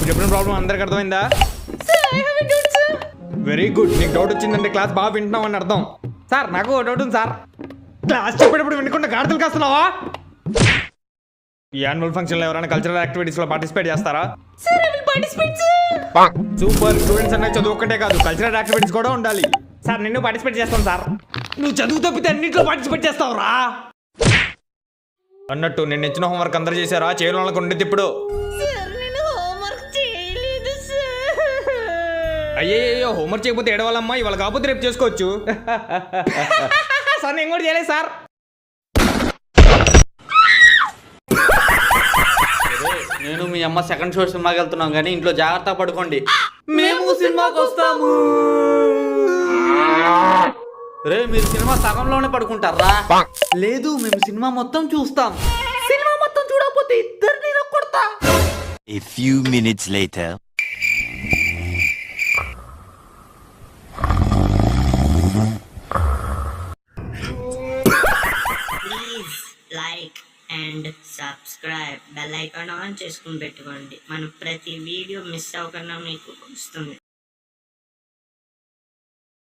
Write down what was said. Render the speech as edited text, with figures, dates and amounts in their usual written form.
ఇప్పుడు చెప్పిన ప్రాబ్లం అందరికి అర్థమైందా? Very good. నీకు డౌట్ వచ్చిందంటే క్లాస్ బాగా వింటున్నావు అని అర్థం. సార్ నాకు డౌట్ ఉంది సార్. క్లాస్ చెప్పేటప్పుడు వినకుండా గాడిదలు కాస్తున్నావా? ఈ యాన్యువల్ ఫంక్షన్ లో ఎవరైనా కల్చరల్ యాక్టివిటీస్ లో పార్టిసిపేట్ చేస్తారా? సూపర్. స్టూడెంట్స్ అన్న చదువు ఒక్కటే కాదు, కల్చరల్ యాక్టివిటీస్ కూడా ఉండాలి. సార్ నిన్ను పార్టిసిపేట్ చేస్తాను సార్. నువ్వు చదువు తప్పితే అన్నింటిలో పార్టిసిపేట్ చేస్తావురా. అన్నట్టు నేను ఇచ్చిన హోంవర్క్ అందరూ చేశారా? చేయడం వాళ్ళకి ఉండేది ఇప్పుడు. అయ్యో హోంవర్క్ చేయకపోతే ఏడవాలమ్మా, ఇవాళ కాకపోతే రేపు చేసుకోవచ్చు. సార్ నేను కూడా చేయలేదు సార్. నేను మీ అమ్మ సెకండ్ షో సినిమాకి వెళ్తున్నాం కానీ ఇంట్లో జాగ్రత్త పడుకోండి. మేము సినిమాకి వస్తాము. రే మీరు సినిమా సగంలోనే పడుకుంటారా? లేదు మేము సినిమా మొత్తం చూస్తాం. సినిమా మొత్తం చూడకపోతే ఇద్దరిని కొడతా. A few minutes later. Please like and subscribe, bell icon on చేసుకుని పెట్టుకోండి. మన ప్రతి వీడియో మిస్ అవ్వకుండా మీకు వస్తుంది.